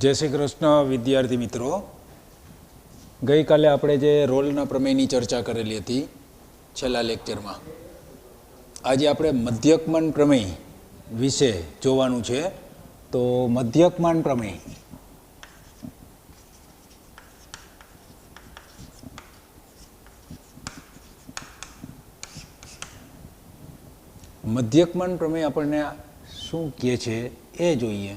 જય શ્રી કૃષ્ણ વિદ્યાર્થી મિત્રો, ગઈકાલે આપણે જે રોલના પ્રમેયની ચર્ચા કરેલી હતી છેલ્લા લેક્ચરમાં, આજે આપણે મધ્યકમાન પ્રમેય વિશે જોવાનું છે. તો મધ્યકમાન પ્રમેય મધ્યકમાન પ્રમેય આપણને શું કહે છે એ જોઈએ.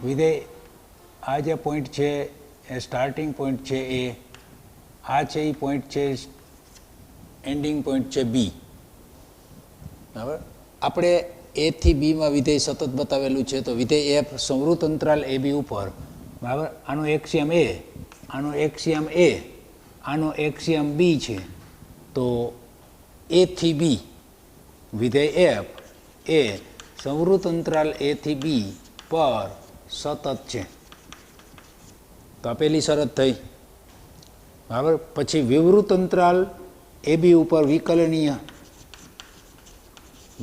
વિધેય આ જે પોઈન્ટ છે એ સ્ટાર્ટિંગ પોઈન્ટ છે, આ છે એ પોઈન્ટ છે એન્ડિંગ પોઈન્ટ છે બી. બરાબર, આપણે એ થી બીમાં વિધેય સતત બતાવેલું છે. તો વિધેય એફ સંવૃત અંતરાલ એ બી ઉપર, બરાબર, આનો એક્સિયમ એ, આનો એક્સિયમ એ, આનો એક્સિયમ બી છે. તો એ થી બી વિધેય એફ એ સંવૃત અંતરાલ એ થી બી પર સતત છે. તો આ પહેલી શરત થઈ. બરાબર, પછી વિવૃત અંતરાલ એ બી ઉપર વિકલનીય,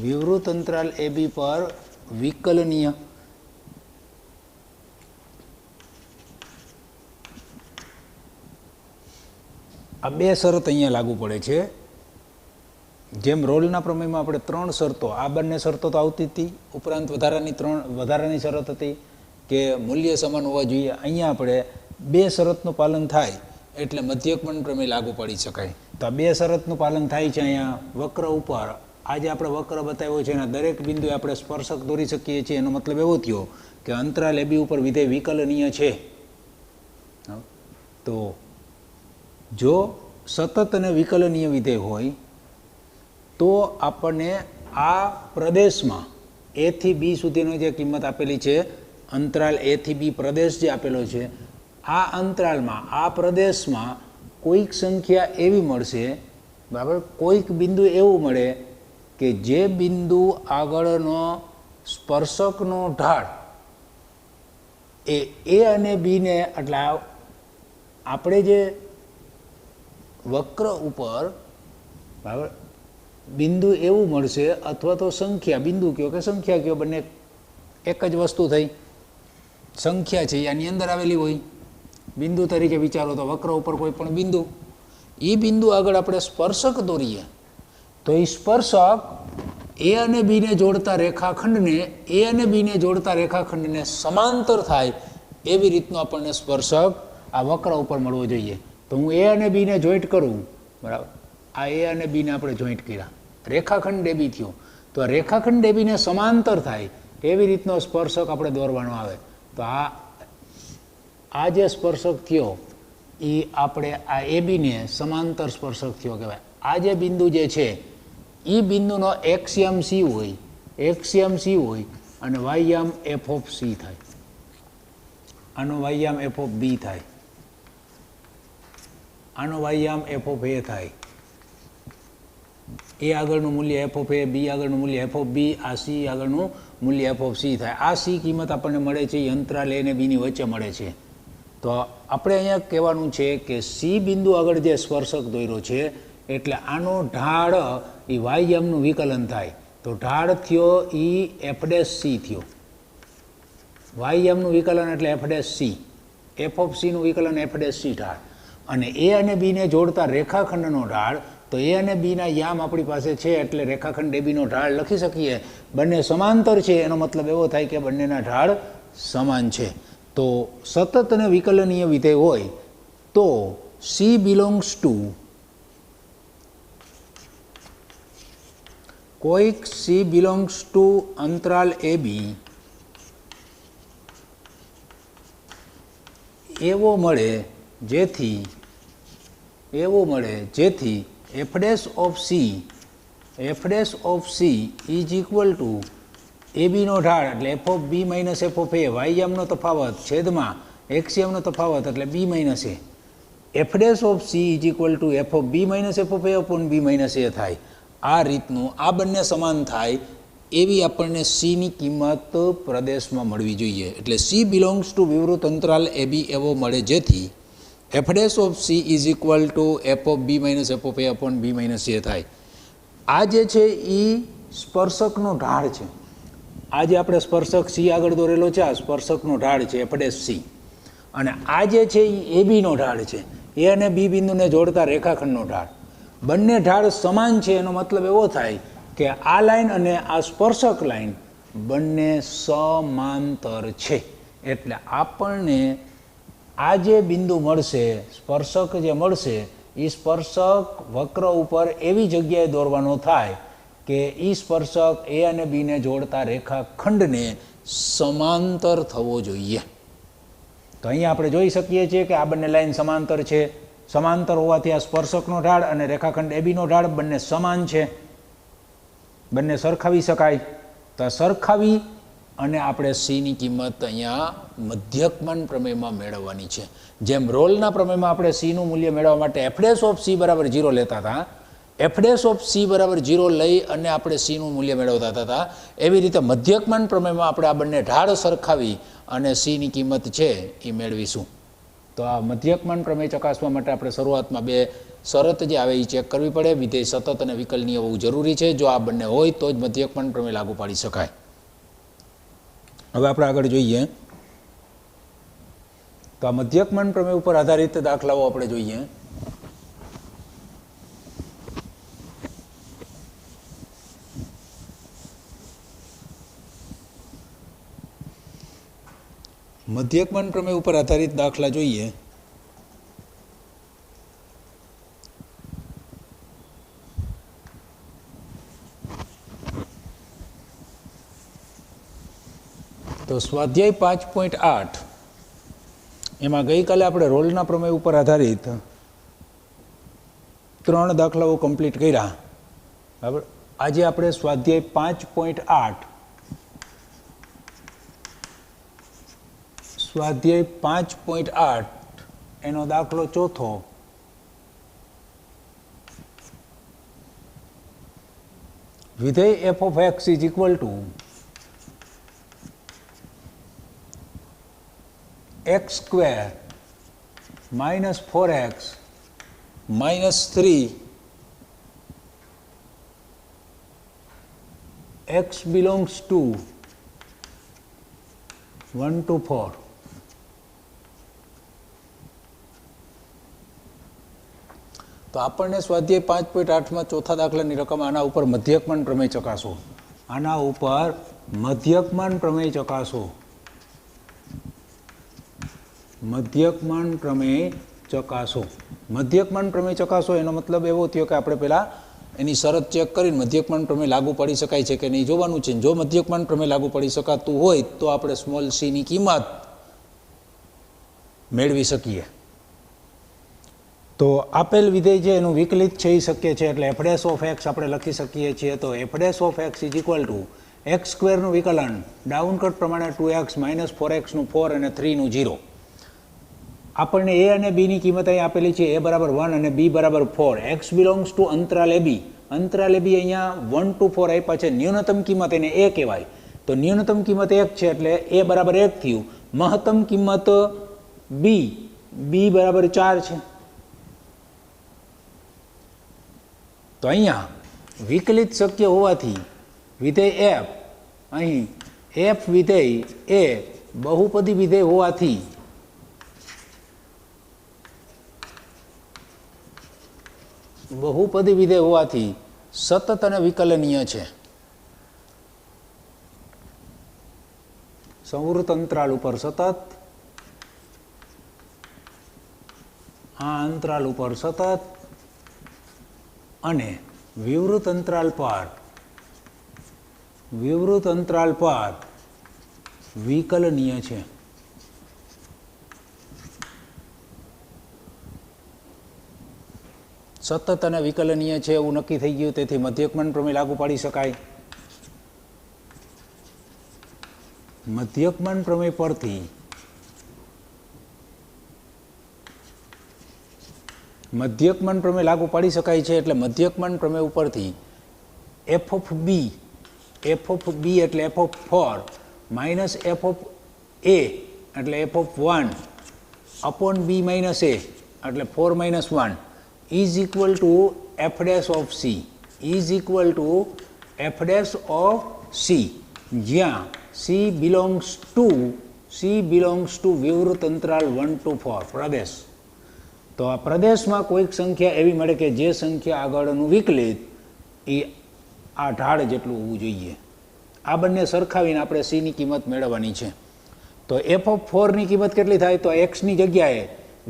વિવૃત અંતરાલ એ બી પર વિકલનીય. આ બે શરત અહીંયા લાગુ પડે છે. જેમ રોલના પ્રમેયમાં આપણે ત્રણ શરતો, આ બંને શરતો તો આવતી હતી, ઉપરાંત વધારાની શરત હતી કે મૂલ્ય સમાન હોવા જોઈએ. અહીંયા આપણે બે શરતનું પાલન થાય એટલે મધ્યકમાન પ્રમેય લાગુ પડી શકાય. તો આ બે શરતનું પાલન થાય છે. અહીંયા વક્ર ઉપર આજે આપણે વક્ર બતાવ્યો છે, એના દરેક બિંદુએ આપણે સ્પર્શક દોરી શકીએ છીએ. એનો મતલબ એવો થયો કે અંતરાલ એ બી ઉપર વિધેય વિકલનીય છે. તો જો સતત અને વિકલનીય વિધેય હોય તો આપણને આ પ્રદેશમાં એ થી બી સુધીનો જે કિંમત આપેલી છે, અંતરાલ એ થી બી પ્રદેશ જે આપેલો છે, આ અંતરાલમાં આ પ્રદેશમાં કોઈક સંખ્યા એવી મળશે, બરાબર, કોઈક બિંદુ એવું મળે કે જે બિંદુ આગળનો સ્પર્શકનો ઢાળ એ અને બીને, એટલે આપણે જે વક્ર ઉપર, બરાબર, બિંદુ એવું મળશે, અથવા તો સંખ્યા, બિંદુ કયો કે સંખ્યા કયો, બંને એક જ વસ્તુ થઈ. સંખ્યા છે આની અંદર આવેલી હોય, બિંદુ તરીકે વિચારો તો વક્ર ઉપર કોઈ પણ બિંદુ, એ બિંદુ આગળ આપણે સ્પર્શક દોરીએ તો એ સ્પર્શક એ અને બીને જોડતા રેખાખંડને, એ અને બીને જોડતા રેખાખંડને સમાંતર થાય એવી રીતનો આપણને સ્પર્શક આ વક્ર ઉપર મળવો જોઈએ. તો હું એ અને બીને જોઈન્ટ કરું, બરાબર, આ એ અને બીને આપણે જોઈન્ટ કર્યા, રેખાખંડ ડેબી થયો. તો આ રેખાખંડ ડેબીને સમાંતર થાય એવી રીતનો સ્પર્શક આપણે દોરવાનો આવે. તો આ જે સ્પર્શક થયો એ આપણે આ એ બીને સમાંતર સ્પર્શક થયો કહેવાય. આ જે બિંદુ જે છે એ બિંદુનો એક્સિયમ સી હોય, એક્સિયમ સી હોય અને વાયયામ એફ ઓફ સી થાય, આનો વાયયામ એફ ઓફ બી થાય, આનો વાયયામ એફ ઓફ એ થાય. એ આગળનું મૂલ્ય એફ ઓફ એ, બી આગળનું મૂલ્ય એફ ઓફ બી, આ સી આગળનું મૂલ્ય એફ ઓફ સી થાય. આ સી કિંમત આપણને મળે છે એ અંતરાલ એ ને બીની વચ્ચે મળે છે. તો આપણે અહીંયા કહેવાનું છે કે સી બિંદુ આગળ જે સ્પર્શક દોર્યો છે એટલે આનો ઢાળ એ વાયયામનું વિકલન થાય. તો ઢાળ થયો એ એફ ડેશ સી થયો, વાયયામનું વિકલન એટલે f dash c, f of સીનું વિકલન એફ ડેશ સી ઢાળ. અને એ અને બીને જોડતા રેખાખંડનો ઢાળ, તો એ અને બીના યામ આપણી પાસે છે એટલે રેખાખંડ એ બીનો ઢાળ લખી શકીએ. બંને સમાંતર છે એનો મતલબ એવો થાય કે બંનેના ઢાળ સમાન છે. તો સતત અને વિકલનીય વિધેય હોય તો સી બિલોંગ્સ ટુ, કોઈક સી બિલોંગ્સ ટુ અંતરાલ એ બી એવો મળે જેથી f dash of c, f dash of c is equal to a બીનો ઢાળ એટલે f of b minus f of a, વાયયામનો તફાવત છેદમાં એક્સિયમનો તફાવત એટલે b minus a. F dash of c is equal to f of b minus f of a upon b minus a થાય. આ રીતનું આ બંને સમાન થાય એવી આપણને સીની કિંમત પ્રદેશમાં મળવી જોઈએ. એટલે સી બિલોંગ્સ ટુ વિવૃત અંતરાલ એ બી એવો મળે જેથી f dash of c is equal to f of b minus f of a upon b minus a થાય. આ જે છે એ સ્પર્શકનો ઢાળ છે. આ જે આપણે સ્પર્શક સી આગળ દોરેલો છે આ સ્પર્શકનો ઢાળ છે એફ ડેશ સી, અને આ જે છે એ બીનો ઢાળ છે, એ અને બી બિંદુને જોડતા રેખાખંડનો ઢાળ. બંને ઢાળ સમાન છે, એનો મતલબ એવો થાય કે આ લાઈન અને આ સ્પર્શક લાઈન બંને સમાંતર છે. એટલે આપણને આ જે બિંદુ મળશે, સ્પર્શક જે મળશે, એ સ્પર્શક વક્ર ઉપર એવી જગ્યાએ દોરવાનો થાય કે એ સ્પર્શક એ અને બીને જોડતા રેખાખંડને સમાંતર થવો જોઈએ. તો અહીંયા આપણે જોઈ શકીએ છીએ કે આ બંને લાઈન સમાંતર છે. સમાંતર હોવાથી આ સ્પર્શકનો ઢાળ અને રેખાખંડ એબીનો ઢાળ બંને સમાન છે, બંને સરખાવી શકાય. તો સરખાવી અને આપણે સીની કિંમત અહીંયા મધ્યકમાન પ્રમેયમાં મેળવવાની છે. જેમ રોલના પ્રમેયમાં આપણે સીનું મૂલ્ય મેળવવા માટે એફ ડેશ ઓફ સી બરાબર 0 લેતા હતા, એફ ડેશ ઓફ સી બરાબર 0 લઈ અને આપણે સીનું મૂલ્ય મેળવતા હતા, એવી રીતે મધ્યકમાન પ્રમેયમાં આપણે આ બંને ઢાળ સરખાવી અને સીની કિંમત છે એ મેળવીશું. તો આ મધ્યકમાન પ્રમેય ચકાસવા માટે આપણે શરૂઆતમાં બે શરત જે આવે એ ચેક કરવી પડે. વિધેય સતત અને વિકલનીય હોવું જરૂરી છે. જો આ બંને હોય તો જ મધ્યકમાન પ્રમેય લાગુ પાડી શકાય. હવે આપણે આગળ જોઈએ તો આ મધ્યકમાન પ્રમેય ઉપર આધારિત દાખલાઓ આપણે જોઈએ. મધ્યકમાન પ્રમેય ઉપર આધારિત દાખલા જોઈએ. તો સ્વાધ્યાય 5.8 એમાં ગઈકાલે આપણે રોલના પ્રમેય ઉપર આધારિત 3 દાખલાઓ કમ્પ્લીટ કર્યા. બરાબર. આજે આપણે સ્વાધ્યાય 5.8 એનો દાખલો ચોથો, વિધેય F of x is equal two x square minus 4x minus 3 x belongs to 1 to 4. તો આપણને સ્વાધ્યાય 5.8માં ચોથા દાખલાની રકમ આના ઉપર મધ્યકમાન પ્રમેય ચકાસો. આના ઉપર મધ્યકમાન પ્રમેય ચકાસો. મધ્યકમાન પ્રમેય ચકાસો. મધ્યકમાન પ્રમેય ચકાસો એનો મતલબ એવો થયો કે આપણે પહેલાં એની શરત ચેક કરીને મધ્યકમાન પ્રમેય લાગુ પડી શકાય છે કે નહીં જોવાનું છે. જો મધ્યકમાન પ્રમેય લાગુ પડી શકાતું હોય તો આપણે સ્મોલ સીની કિંમત મેળવી શકીએ. તો આપેલ વિધેય છે એનું વિકલિત થઈ શકીએ છીએ, એટલે એફ ડેશ ઓફ એક્સ આપણે લખી શકીએ છીએ. તો f dash of x is equal to x સ્ક્વેરનું વિકલન ડાઉનકટ પ્રમાણે 2x માઇનસ 4x નું 4 અને 3 નું 0. આપણને એ અને બીની કિંમત અહીં આપેલી છે, એ બરાબર 1 અને બી બરાબર 4. એક્સ બિલોંગ્સ ટુ અંતરાલ એ બી. અંતરાલ એ બી અહીંયા 1 to 4 આપ્યા છે. ન્યૂનતમ કિંમત એને એ કહેવાય. તો ન્યૂનતમ કિંમત 1 છે એટલે એ બરાબર 1 થયું. મહત્તમ કિંમત બી બરાબર 4 છે. તો અહીંયા વિકલિત શક્ય હોવાથી વિધેય એફ, અહીં એફ વિધેય એ બહુપદી વિધેય હોવાથી સતત અને વિકલનીય છે. સંવૃત અંતરાલ ઉપર સતત, આ અંતરાલ ઉપર સતત અને વિવૃત અંતરાલ પર વિકલનીય છે. સતત અને વિકલનીય છે એવું નક્કી થઈ ગયું. તેથી મધ્યકમાન પ્રમેય લાગુ પાડી શકાય. મધ્યકમાન પ્રમેય પરથી મધ્યકમાન પ્રમેય લાગુ પાડી શકાય છે. એટલે મધ્યકમાન પ્રમેય ઉપરથી એફ ઓફ બી એટલે f of 4 minus f of a એટલે f of 1 upon b minus a એટલે 4 - 1 is equal to f dash of c, is equal to f dash of c, જ્યાં સી બિલોંગ્સ ટુ વિવૃત અંતરાલ 1 to 4 પ્રદેશ. તો આ પ્રદેશમાં કોઈક સંખ્યા એવી મળે કે જે સંખ્યા આગળનું વિકલિત એ આ ઢાળ જેટલું હોવું જોઈએ. આ બંને સરખાવીને આપણે સીની કિંમત મેળવવાની છે. તો એફ ઓફ 4ની કિંમત કેટલી થાય? તો એક્સની જગ્યાએ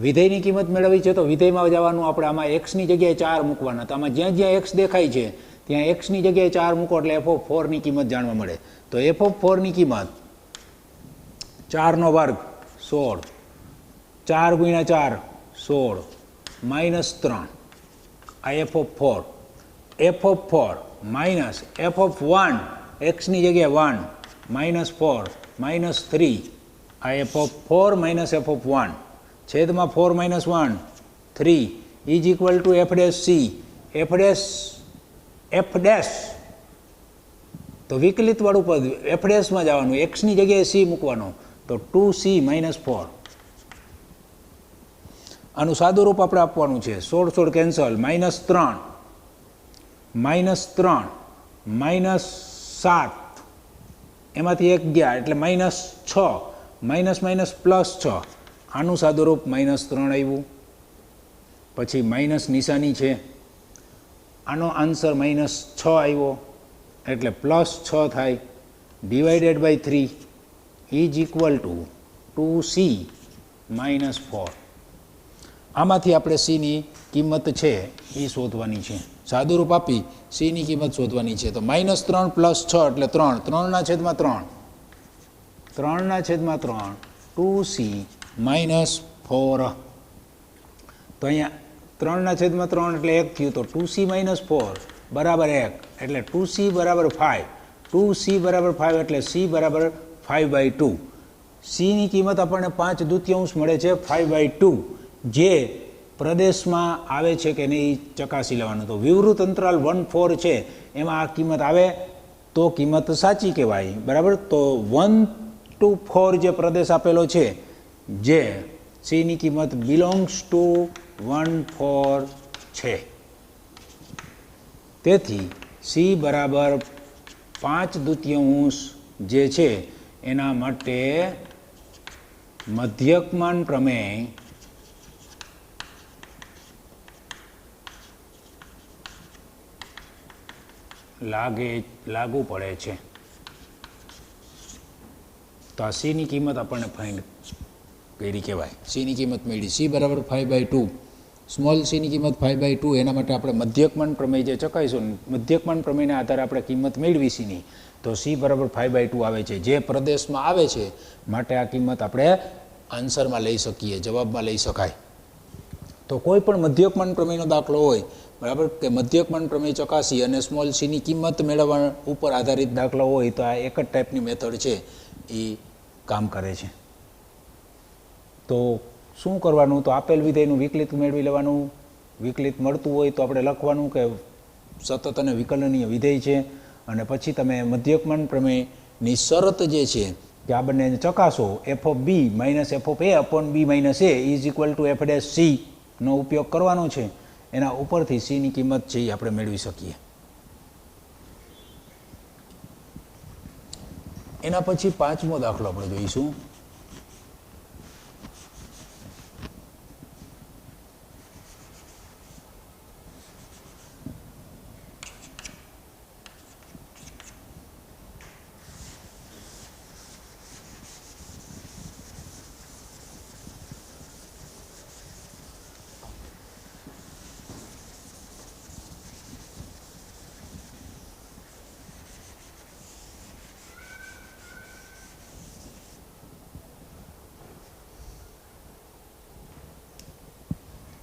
વિધેયની કિંમત મેળવવી છે તો વિધેયમાં જવાનું આપણે. આમાં એક્સની જગ્યાએ 4 મૂકવાના. તો આમાં જ્યાં જ્યાં એક્સ દેખાય છે ત્યાં એક્સની જગ્યાએ 4 મૂકો એટલે એફ ઓફ 4ની કિંમત જાણવા મળે. તો એફ ઓફ 4ની કિંમત 4 નો વર્ગ 16, 4 × 4 16 -3, આ F of 4. F of 4 minus f of 1, એક્સની જગ્યાએ 1 -4 -3, આ F of 4 minus f of 1 છેદમાં 4 - 1 3 is equal to f dash c. F dash તો વિકલિત વાળું પદ એફ ડેશમાં જવાનું, એક્સની જગ્યાએ સી મૂકવાનો, તો 2c - 4. આનું સાદું રૂપ આપણે આપવાનું છે. 16 કેન્સલ, -3 -7 એમાંથી 1 ગયા એટલે -6 +6. આનું સાદું રૂપ -3 આવ્યું. પછી માઇનસ નિશાની છે, આનો આન્સર -6 આવ્યો એટલે +6 થાય. Divided by 3 is equal to 2c - 4. આમાંથી આપણે સીની કિંમત છે એ શોધવાની છે. સાદું રૂપ આપી સીની કિંમત શોધવાની છે. તો -3 + 6 એટલે 3, 3/3, 3/3 2c - 4. તો અહીંયા 3/3 એટલે 1 થયું, તો 2c - 4 બરાબર 1 એટલે 2c બરાબર 5. 2c બરાબર 5 એટલે c બરાબર 5/2. સીની કિંમત આપણને 5/2 મળે છે 5/2, જે પ્રદેશમાં આવે છે કે નહીં ચકાસી લેવાનું. તો વિવૃત અંતરાલ 1, 4 છે એમાં આ કિંમત આવે તો કિંમત સાચી કહેવાય. બરાબર. તો 1 to 4 જે પ્રદેશ આપેલો છે, જે સીની કિંમત બિલોંગ્સ ટુ 1, 4 છે. તેથી સી બરાબર 5/2 જે છે એના માટે મધ્યકમાન પ્રમેય લાગુ પડે છે. તો આ સીની કિંમત આપણને ફાઇન્ડ કરી કહેવાય. સીની કિંમત મેળવી, સી બરાબર 5/2, સ્મોલ સીની કિંમત 5/2. એના માટે આપણે મધ્યકમાન પ્રમેય જે ચકાઈશું, મધ્યકમાન પ્રમેયના આધારે આપણે કિંમત મેળવી સીની, તો સી બરાબર 5/2 આવે છે. જે પ્રદેશમાં આવે છે માટે આ કિંમત આપણે આન્સરમાં લઈ શકીએ, જવાબમાં લઈ શકાય. તો કોઈ પણ મધ્યકમાન પ્રમેયનો દાખલો હોય, બરાબર, કે મધ્યકમાન પ્રમેય ચકાસી અને સ્મોલ સીની કિંમત મેળવવા ઉપર આધારિત દાખલો હોય, તો આ એક જ ટાઈપની મેથડ છે એ કામ કરે છે. તો શું કરવાનું? તો આપેલ વિધેયનું વિકલિત મેળવી લેવાનું. વિકલિત મળતું હોય તો આપણે લખવાનું કે સતત અને વિકલનીય વિધેય છે, અને પછી તમે મધ્યકમાન પ્રમેયની શરત જે છે કે આ બંને ચકાસો. F of b minus f of a upon b minus a is equal to f dash c નો ઉપયોગ કરવાનો છે. એના ઉપરથી સીની કિંમત છે એ આપણે મેળવી શકીએ. એના પછી 5મો દાખલો આપણે જોઈશું.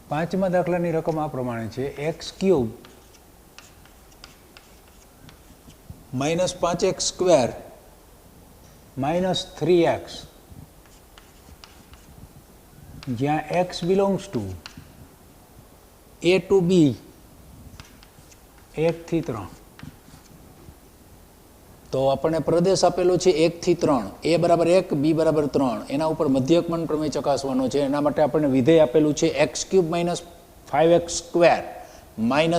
પાંચમા દાખલાની રકમ આ પ્રમાણે છે. x³ -5x² -3x, જ્યાં x belongs to a to b 1 થી 3. તો તો આપણને પ્રદેશ આપેલો છે 1 થી 3, a બરાબર 1, b બરાબર 3. એના ઉપર મધ્યકમન પ્રમેય ચકાસવાનો છે. એના માટે આપણને વિધેય આપેલું છે x³ - 5x²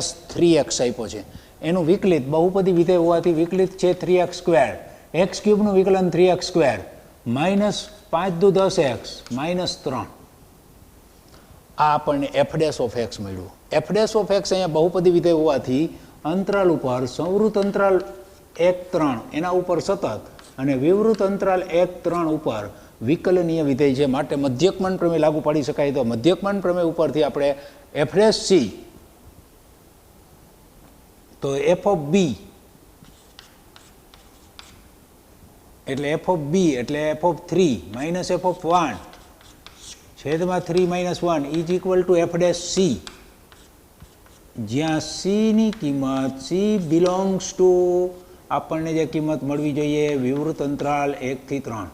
- 3x આપ્યો છે. એનું વિકલિત બહુપદી વિધેય હોવાથી વિકલિત છે 3x². x³ નું વિકલન 3x² -5 દુ 10x -3. આ આપણને f' મળ્યું. f' અહીંયા બહુપદી વિધેય હોવાથી અંતરાલ ઉપર સંવૃત અંતરાલ 1, 3 એના ઉપર સતત અને વિવૃત અંતરાલ 1, 3 ઉપર વિકલનીય વિધેય છે. માટે મધ્યકમન પ્રમેય લાગુ પાડી શકાય. તો મધ્યકમન પ્રમેય ઉપરથી આપણે f' c તો f of b એટલે f of b એટલે f of 3 minus f of 1 છેદમાં 3 minus 1 is equal to f' c, જ્યાં c ની કિંમત c belongs to આપણને જે કિંમત મળવી જોઈએ વિવૃત અંતરાલ 1 થી 3.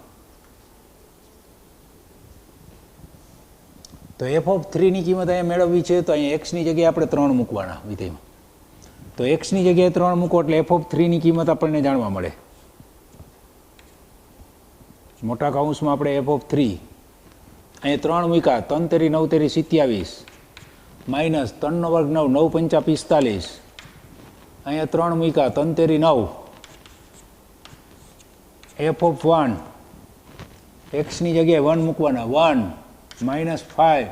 તો f of 3 ની કિંમત અહીંયા મેળવવી છે. તો અહીંયા x ની જગ્યાએ આપણે 3 મૂકવાના વિધેયમાં. તો x ની જગ્યાએ 3 મૂકો એટલે f of 3 ની કિંમત આપણને જાણવા મળે. મોટા કૌંસમાં આપણે f of 3 અહીંયા 3 મૂક્યા. 3 તેરી 9 તેરી 27 માઇનસ 3 નો વર્ગ 9 9 પંચા 45. અહીંયા 3 મૂક્યા. 3 તેરી 9 f of 1 x ની જગ્યાએ 1 મૂકવાના 1 -5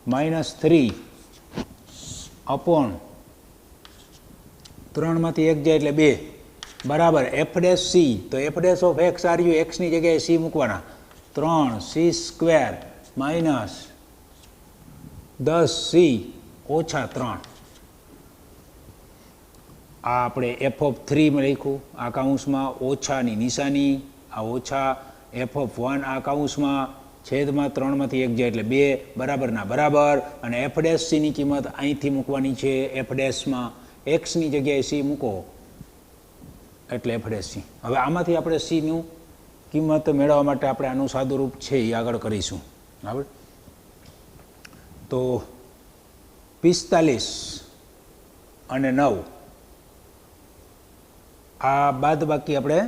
-3 અપોન 3 માંથી 1 જાય એટલે 2 બરાબર f' c. તો f' of x આર્યું x ની જગ્યાએ c મૂકવાના 3c² માઇનસ 10c ઓછા 3. આ આપણે f of 3 માં લખ્યું આ કૌંસમાં ઓછાની નિશાની, આ ઓછા f of 1 આ કૌંસમાં છેદમાં 3 માંથી 1 જાય એટલે 2 બરાબરના બરાબર. અને f' c ની કિંમત અહીંથી મૂકવાની છે f' માં. x ની જગ્યાએ c મૂકો એટલે f' c. હવે આમાંથી આપણે c નું કિંમત મેળવવા માટે આપણે આનું સાદુરૂપ છે એ આગળ કરીશું. બરાબર. તો 45 અને 9 આ બાદ બાકી આપણે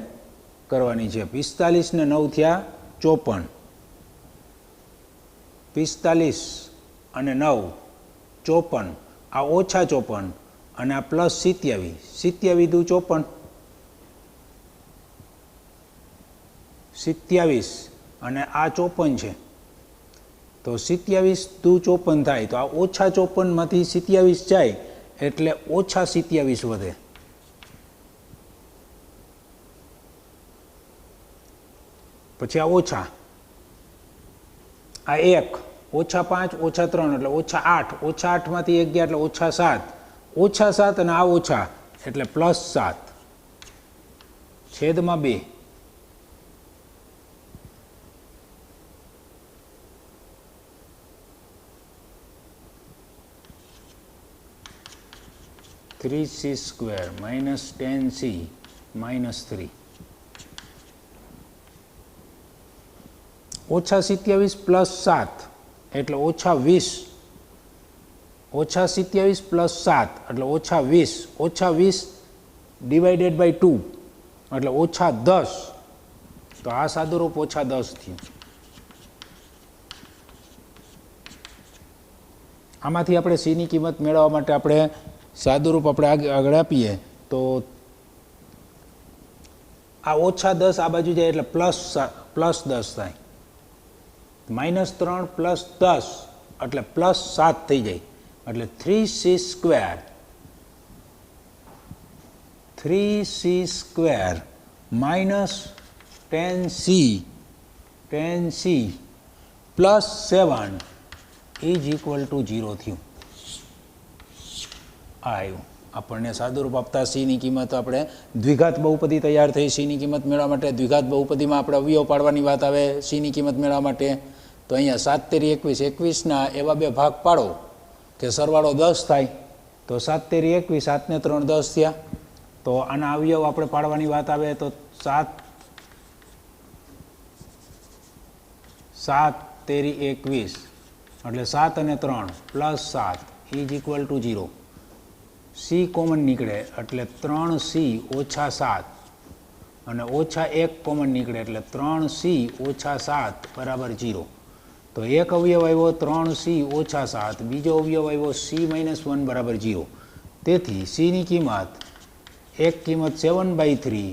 કરવાની છે. 45 ને 9 થયા 54. 45 અને 9 54. આ ઓછા 54 અને આ પ્લસ 27. 27 દુ 54. 27 અને આ 54 છે. તો 27 દુ 54 થાય. તો આ ઓછા 54 માંથી 27 જાય એટલે ઓછા 27 વધે. પછી આ ઓછા, આ 1 ઓછા 5 ઓછા 3 એટલે ઓછા 8. ઓછા 8 માંથી 1 ગયા એટલે ઓછા 7. ઓછા 7 અને આ ઓછા એટલે પ્લસ 7 છેદમાં 2. (3c² - 10c - 3) ઓછા 27 પ્લસ 7 એટલે ઓછા 20. ઓછા 27 પ્લસ 7 એટલે ઓછા 20. ઓછા 20 ડિવાઇડેડ બાય 2 એટલે ઓછા 10. તો આ સાદુરૂપ ઓછા 10 થયું. આમાંથી આપણે c ની કિંમત મેળવવા માટે આપણે સાદુરૂપ આપણે આગળ આપીએ તો આ ઓછા 10 આ બાજુ જાય એટલે પ્લસ 10 થાય. -3 પ્લસ 10 એટલે પ્લસ 7 થઈ જાય. એટલે 3c² 10c plus 7 is equal two 0 થયું. આ આવ્યું. આપણને સાદુરૂપ આપતા c ની કિંમત આપણે દ્વિઘાત બહુપદી તૈયાર થઈ. c ની કિંમત મેળવવા માટે દ્વિઘાત બહુપદીમાં આપણે અવયવ પાડવાની વાત આવે c ની કિંમત મેળવવા માટે. તો અહીંયા 7 તેરી 21. 21ના એવા બે ભાગ પાડો કે સરવાળો 10 થાય. તો 7 તેરી 21, 7 ને 3 10 થયા. તો આના અવયવ આપણે પાડવાની વાત આવે તો 7 તેરી 21 એટલે 7 અને 3 plus 7 is equal two 0. c common નીકળે એટલે 3c ઓછા 7 અને -1 કોમન નીકળે એટલે 3c - 7 બરાબર 0. તો એક અવયવ આવ્યો 3c - 7, બીજો અવયવ આવ્યો c - 1 બરાબર 0. તેથી cની કિંમત એક કિંમત 7/3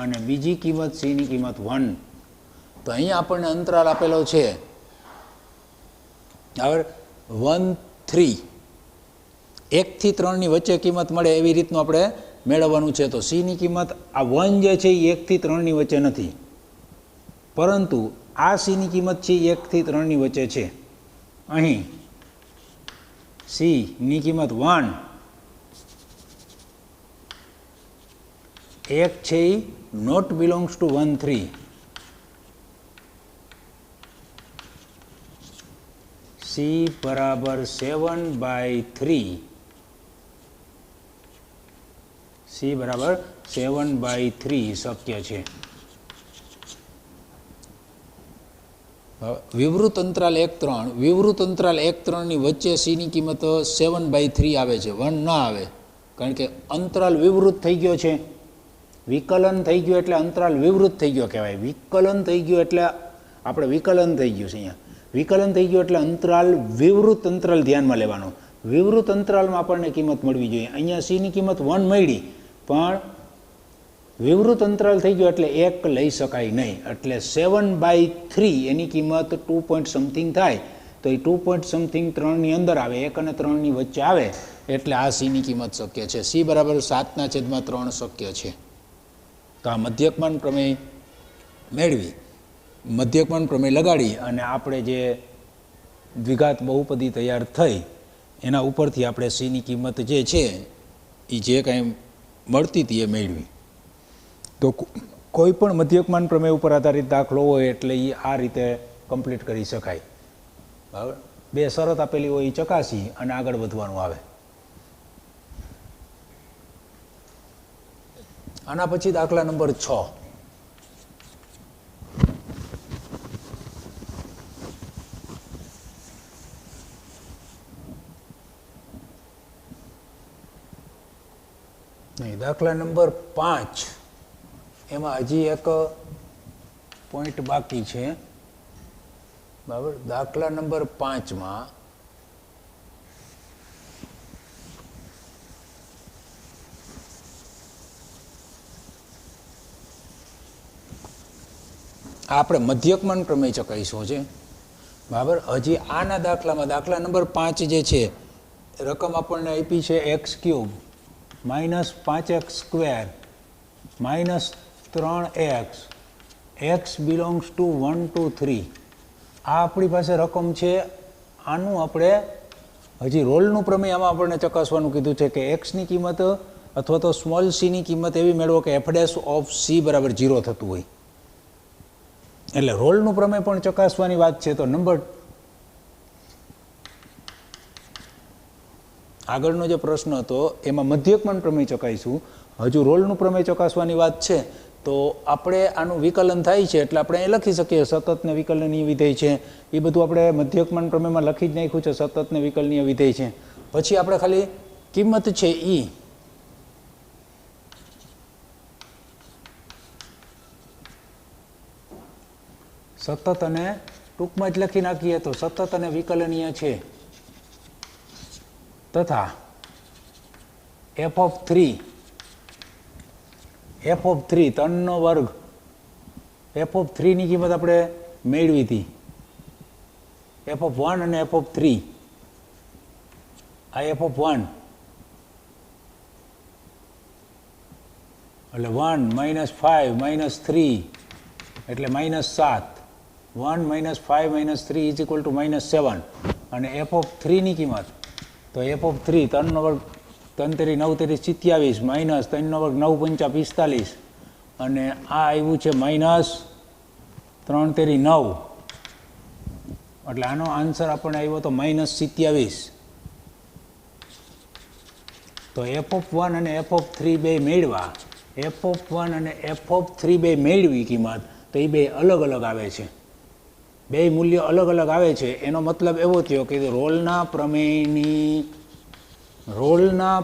અને બીજી કિંમત cની કિંમત 1. તો અહીંયા આપણને અંતરાલ આપેલો છે હવે 1, 3. 1 થી 3 ની વચ્ચે કિંમત મળે એવી રીતનું આપણે મેળવવાનું છે. તો cની કિંમત આ 1 જે છે એ 1 થી 3 ની વચ્ચે નથી, પરંતુ આ cની કિંમત છે 1 થી 3 ની વચ્ચે છે. અહીં cની કિંમત 1, એક છે એ નોટ બિલોંગ્સ ટુ 1, 3. c બરાબર 7/3. c બરાબર 7/3 શક્ય છે. વિવૃત અંતરાલ 1, 3, વિવૃત અંતરાલ 1, 3 ની વચ્ચે cની કિંમત 7/3 આવે છે, 1 ના આવે, કારણ કે અંતરાલ વિવૃત થઈ ગયો છે. વિકલન થઈ ગયું એટલે અંતરાલ વિવૃત થઈ ગયો કહેવાય. વિકલન થઈ ગયું એટલે આપણે વિકલન થઈ ગયું છે અહીંયા. વિકલન થઈ ગયું એટલે અંતરાલ વિવૃત અંતરાલ ધ્યાનમાં લેવાનો. વિવૃત અંતરાલમાં આપણને કિંમત મળવી જોઈએ. અહીંયા cની કિંમત 1 મળી, પણ વિવૃત અંતરાલ થઈ ગયો એટલે 1 લઈ શકાય નહીં. એટલે 7/3 એની કિંમત 2 પોઈન્ટ સમથિંગ થાય. તો એ 2 પોઈન્ટ સમથિંગ 3 ની અંદર આવે, 1 અને 3 ની વચ્ચે આવે, એટલે આ cની કિંમત શક્ય છે. c બરાબર 7/3 શક્ય છે. તો આ મધ્યકમાન પ્રમેય મેળવી, મધ્યકમાન પ્રમેય લગાડી અને આપણે જે દ્વિઘાત બહુપદી તૈયાર થઈ એના ઉપરથી આપણે cની કિંમત જે છે એ જે કાંઈ મળતી હતી એ મેળવી. તો કોઈ પણ મધ્યકમાન પ્રમેય ઉપર આધારિત દાખલો હોય એટલે એ આ રીતે કમ્પ્લીટ કરી શકાય. બરાબર, બે શરત આપેલી હોય એ ચકાસી અને આગળ વધવાનું આવે. આના પછી દાખલા નંબર 6. નહીં, દાખલા નંબર 5. એમાં હજી એક પોઈન્ટ બાકી છે. બરાબર, દાખલા નંબર 5માં આપણે મધ્યકમાન પ્રમેય ચકાઈશું છે. બરાબર, હજી આના દાખલામાં દાખલા નંબર 5 જે છે, રકમ આપણને આપી છે x³ -5x² -3x, x belongs to 1, 2, 3. આ આપણી પાસે રકમ છે. આનું આપણે હજી રોલનું પ્રમેય આમાં આપણને ચકાસવાનું કીધું છે કે એક્સની કિંમત અથવા તો સ્મોલ સીની કિંમત એવી મેળવો કે f' બરાબર 0 થતું હોય. એટલે રોલનું પ્રમેય પણ ચકાસવાની વાત છે. તો નંબર આગળનો જે પ્રશ્ન હતો એમાં મધ્યકમાન પ્રમેય ચકાઈશું. હજુ રોલનું પ્રમેય ચકાસવાની વાત છે. તો આપણે આનું વિકલન થાય છે એટલે આપણે અહીં લખી શકીએ સતત ને વિકલનીય વિધેય છે. એ બધું આપણે મધ્યકમાન પ્રમેયમાં લખી જ નાખ્યું છે, સતત ને વિકલનીય વિધેય છે. પછી આપણે ખાલી કિંમત છે ઈ સતત અને ટૂંકમાં જ લખી નાખીએ તો સતત અને વિકલનીય છે તથા f3 3નો વર્ગ f3 ની કિંમત આપણે મેળવી હતી. f1 અને f3, આ f1 એટલે 1 - 5 - 3 એટલે -7. 1 - 5 - 3 = -7. અને f3 ની કિંમત તો f3 3નો વર્ગ 3 તેરી 9 તેરી 27 માઇનસ 3નો વર્ગ 9 પંચા 45 અને આ આવ્યું છે -3 તેરી 9. એટલે આનો આન્સર આપણને આવ્યો તો -27. તો f1 અને f3 બે મેળવા, f1 અને f3 બે મેળવી કિંમત તો એ બે અલગ અલગ આવે છે. બે મૂલ્ય અલગ અલગ આવે છે. એનો મતલબ એવો થયો કે રોલના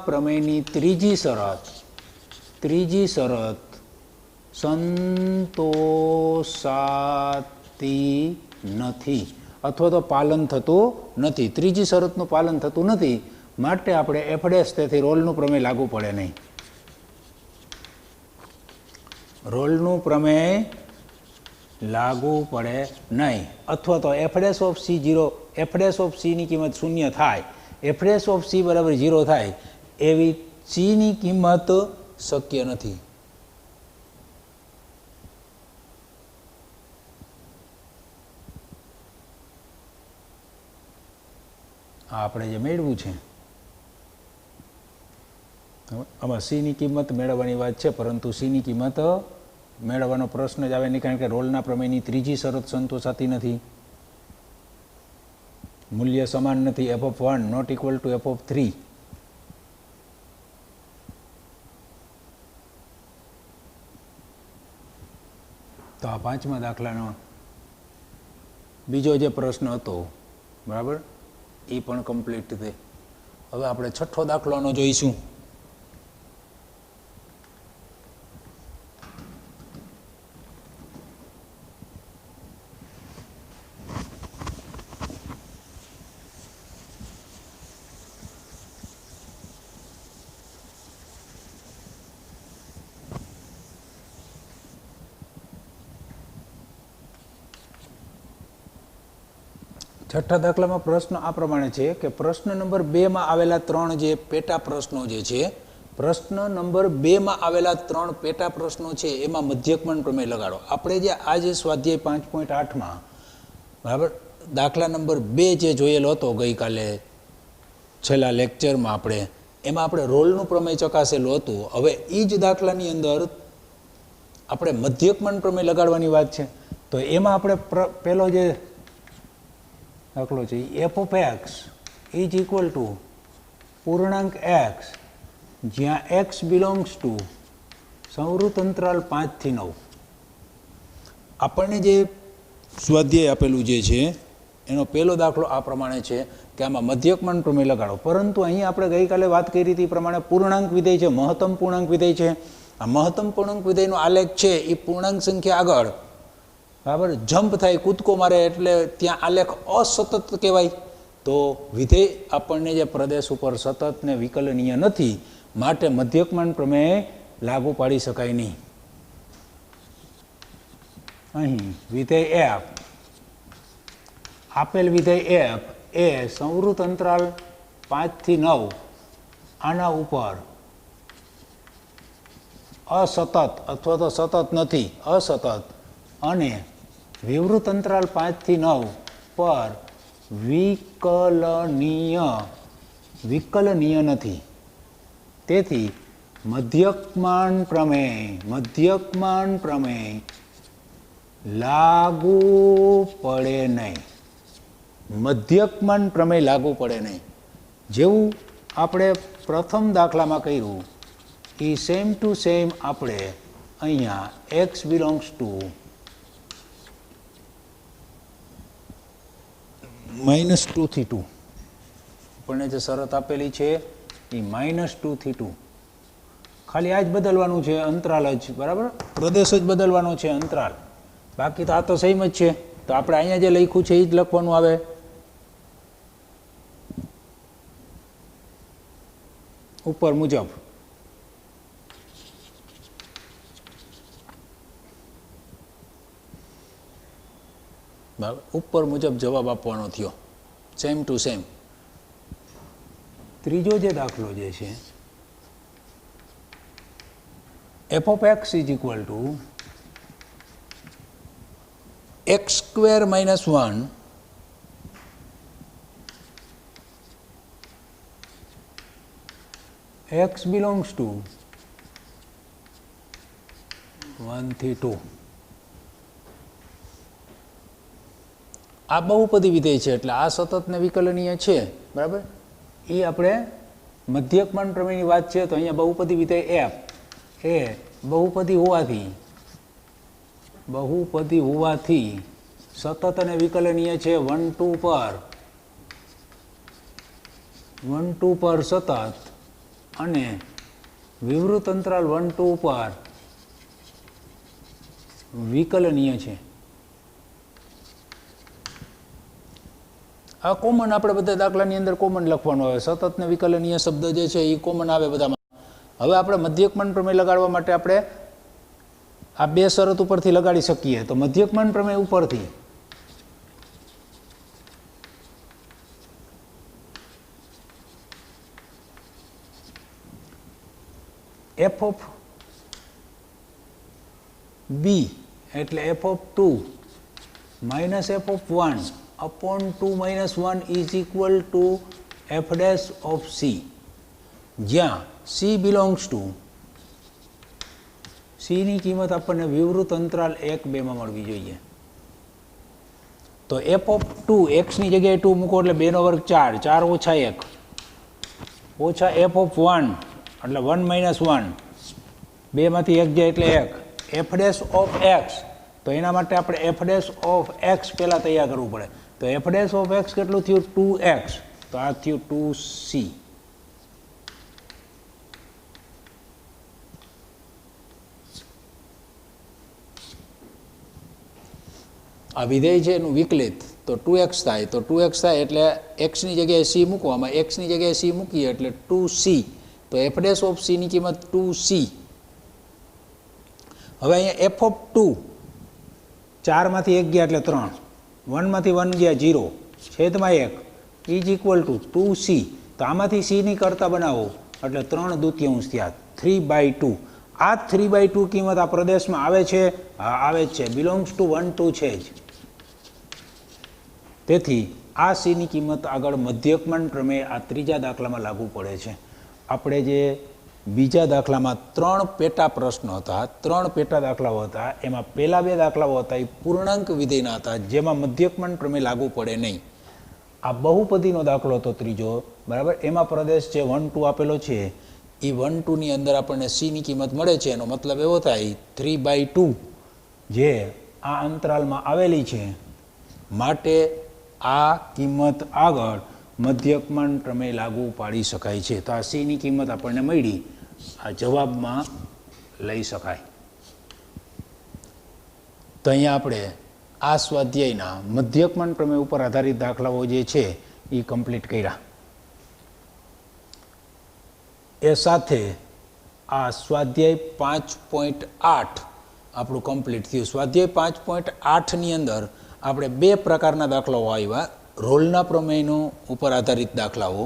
પ્રમેયની ત્રીજી શરત સંતોષાતી નથી અથવા તો પાલન થતું નથી. ત્રીજી શરતનું પાલન થતું નથી માટે આપણે એફડેસ તેથી રોલનું પ્રમેય લાગુ પડે નહીં. રોલનું પ્રમેય લાગુ પડે નહીં. અથવા તો f dash of C 0, f dash of સીની કિંમત 0 થાય, એફડેસ ઓફ સી બરાબર 0 થાય એવી સીની કિંમત શક્ય નથી. આ આપણે જે મેળવ્યું છે આમાં સીની કિંમત મેળવવાની વાત છે, પરંતુ સીની કિંમત મેળવવાનો પ્રશ્ન જ આવે નહીં, કારણ કે રોલના પ્રમેયની ત્રીજી શરત સંતોષાતી નથી. મૂલ્ય સમાન નથી. f(1) not equal to f(3). તો આ પાંચમા દાખલાનો બીજો જે પ્રશ્ન હતો બરાબર એ પણ કમ્પ્લીટ છે. હવે આપણે છઠ્ઠો દાખલાનો જોઈશું. છઠ્ઠા દાખલામાં પ્રશ્ન આ પ્રમાણે છે કે પ્રશ્ન નંબર 2માં આવેલા 3 જે પેટા પ્રશ્નો જે છે, પ્રશ્ન નંબર 2માં આવેલા 3 પેટા પ્રશ્નો છે એમાં મધ્યકમાન પ્રમેય લગાડો. આપણે જે આજે સ્વાધ્યાય 5.8માં બરાબર દાખલા નંબર 2 જે જોયેલો હતો ગઈકાલે છેલ્લા લેક્ચરમાં એમાં આપણે રોલનું પ્રમેય ચકાસેલું હતું. હવે એ જ દાખલાની અંદર આપણે મધ્યકમાન પ્રમેય લગાડવાની વાત છે. તો એમાં આપણે પહેલો જે દાખલો છે f(x) ઇઝ ઇક્વલ ટુ પૂર્ણાંક x જ્યાં x બિલોંગ્સ ટુ સંવૃત અંતરાલ 5 થી 9. આપણને જે સ્વાધ્યાય આપેલું જે છે એનો પહેલો દાખલો આ પ્રમાણે છે કે આમાં મધ્યકમાન પ્રમેય લગાડો. પરંતુ અહીં આપણે ગઈકાલે વાત કરી હતી પ્રમાણે પૂર્ણાંક વિધેય છે, મહત્તમ પૂર્ણાંક વિધેય છે. આ મહત્તમ પૂર્ણાંક વિધેયનો આલેખ છે એ પૂર્ણાંક સંખ્યા આગળ બરાબર જમ્પ થાય, કૂદકો મારે એટલે ત્યાં આલેખ અસતત કહેવાય. તો વિધેય આપણને જે પ્રદેશ ઉપર સતત ને વિકલનીય નથી માટે મધ્યકમાન પ્રમેય લાગુ પાડી શકાય નહીં. અહીં વિધેય f, આપેલ વિધેય f એ સંવૃત અંતરાલ 5 થી 9 આના ઉપર અસતત અથવા તો સતત નથી, અસતત અને વિવૃત અંતરાલ 5 થી 9 પર વિકલનીય નથી. તેથી મધ્યકમાન પ્રમેય લાગુ પડે નહીં. મધ્યકમાન પ્રમેય લાગુ પડે નહીં. જેવું આપણે પ્રથમ દાખલામાં કર્યું એ સેમ ટુ સેમ આપણે અહીંયા x બિલોંગ્સ ટુ -2 થી 2 આપણને જે શરત આપેલી છે એ -2 થી 2. ખાલી આ જ બદલવાનું છે, અંતરાલ જ બરાબર, પ્રદેશ જ બદલવાનો છે, અંતરાલ. બાકી તો આ તો સેમ જ છે. તો આપણે અહીંયા જે લખ્યું છે એ જ લખવાનું આવે. ઉપર મુજબ ઉપર મુજબ જવાબ આપવાનો થયો, સેમ ટુ સેમ. ત્રીજો જે દાખલો જે છે f(x) is equal two x² - 1 x belongs to 1 થી 2. આ બહુપદી વિધેય છે એટલે આ સતત ને વિકલનીય છે બરાબર. એ આપણે મધ્યકમાન પ્રમેયની વાત છે તો અહીંયા બહુપદી વિધેય f એ બહુપદી હોવાથી સતત અને વિકલનીય છે 1 2 પર સતત અને વિવૃત અંતરાલ 1 2 પર વિકલનીય છે. આ કોમન આપણે બધા દાખલાની અંદર કોમન લખવાનું આવે. સતત ને વિકલનીય શબ્દ જે છે એ કોમન આવે બધામાં. હવે આપણે મધ્યકમાન પ્રમેય લગાડવા માટે આપણે આ બે શરત ઉપરથી લગાડી શકીએ. તો મધ્યકમાન પ્રમેય ઉપરથી એફ ઓફ બી એટલે f of 2 minus f of 1 upon 2 minus 1 is equal to f dash of c, જ્યાં c belongs to c ની કિંમત આપણને વિવૃત અંતરાલ 1 2 માં મળવી જોઈએ. તો f of 2 x ની જગ્યાએ 2 મૂકો એટલે 2 નો વર્ગ 4 4 ઓછા 1 ઓછા f of 1 એટલે 1 minus 1 2 માંથી 1 જાય એટલે 1 f dash of x. તો એના માટે આપણે f dash of x પહેલા તૈયાર કરવું પડે. તો f dash of x કેટલું થયું 2x. તો આ થયું 2c. આ વિધેય છે એનું વિકલિત તો 2x થાય. તો 2x થાય એટલે x ની જગ્યાએ c મૂકવામાં x ની જગ્યાએ c મૂકીએ એટલે 2c. તો f dash of c ની કિંમત 2c. હવે અહીંયા f of 2 4 માંથી 1 ગયા એટલે 3 1 માંથી 1 ગયા 0 છેદમાં 1 ઇઝ ઇક્વલ ટુ 2c. તો આમાંથી c ની કરતા બનાવો એટલે 3 દૂતીયાંશ થયા 3/2. આ 3/2 કિંમત આ પ્રદેશમાં આવે છે? હા આવે જ છે. બિલોંગ્સ ટુ 1 2 છે જ. તેથી આ c ની કિંમત આગળ મધ્યકમાન પ્રમેય આ ત્રીજા દાખલામાં લાગુ પડે છે. આપણે જે બીજા દાખલામાં 3 પેટા પ્રશ્નો હતા, 3 પેટા દાખલાઓ હતા, એમાં પહેલા 2 દાખલાઓ હતા એ પૂર્ણાંક વિધેયના હતા જેમાં મધ્યકમાન પ્રમેય લાગુ પડે નહીં. આ બહુપદીનો દાખલો હતો ત્રીજો, બરાબર. એમાં પ્રદેશ છે 1 2 આપેલો છે. એ 1 2 ની અંદર આપણને c ની કિંમત મળે છે. એનો મતલબ એવો થાય 3/2 જે આ અંતરાલમાં આવેલી છે, માટે આ કિંમત આગળ મધ્યકમાન પ્રમેય લાગુ પાડી શકાય છે. તો આ c ની કિંમત આપણને મળી, આ જવાબમાં લઈ શકાય. તો અહીંયા આપણે આ સ્વાધ્યાયના મધ્યકમાન પ્રમેય ઉપર આધારિત દાખલાઓ જે છે એ કમ્પ્લીટ કર્યા. એ સાથે આ સ્વાધ્યાય 5.8 આપણું કમ્પ્લીટ થયું. સ્વાધ્યાય 5.8 ની અંદર આપણે 2 પ્રકારના દાખલાઓ આવ્યા. રોલના પ્રમેયનો ઉપર આધારિત દાખલાઓ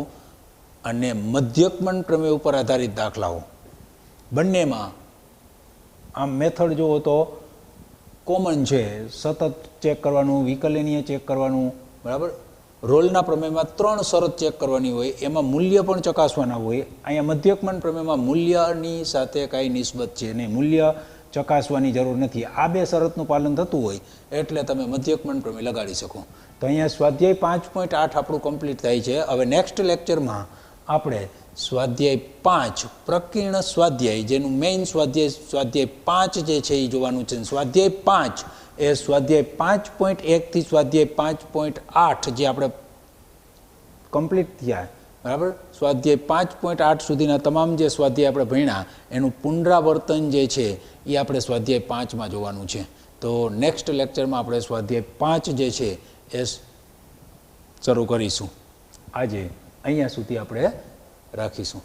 અને મધ્યકમાન પ્રમેય ઉપર આધારિત દાખલાઓ. બંનેમાં આમ મેથડ જુઓ તો કોમન છે. સતત ચેક કરવાનું, વિકલનીય ચેક કરવાનું, બરાબર. રોલના પ્રમેયમાં 3 શરત ચેક કરવાની હોય, એમાં મૂલ્ય પણ ચકાસવાના હોય. અહીંયા મધ્યકમાન પ્રમેયમાં મૂલ્યની સાથે કાંઈ નિસ્બત છે નહીં, મૂલ્ય ચકાસવાની જરૂર નથી. આ 2 શરતનું પાલન થતું હોય એટલે તમે મધ્યકમાન પ્રમેય લગાડી શકો. તો અહીંયા સ્વાધ્યાય 5.8 આપણું કમ્પ્લીટ થાય છે. હવે નેક્સ્ટ લેક્ચરમાં આપણે સ્વાધ્યાય 5 પ્રકીર્ણ સ્વાધ્યાય, જેનું મેઇન સ્વાધ્યાય 5 જે છે એ જોવાનું છે. સ્વાધ્યાય 5 એ સ્વાધ્યાય 5.1 થી સ્વાધ્યાય 5.8 જે આપણે કમ્પ્લીટ થયા, બરાબર. સ્વાધ્યાય 5.8 સુધીના તમામ જે સ્વાધ્યાય આપણે ભણ્યા એનું પુનરાવર્તન જે છે એ આપણે સ્વાધ્યાય 5માં જોવાનું છે. તો નેક્સ્ટ લેક્ચરમાં આપણે સ્વાધ્યાય 5 જે છે એ શરૂ કરીશું. આજે અહીંયા સુધી આપણે રાખીશું.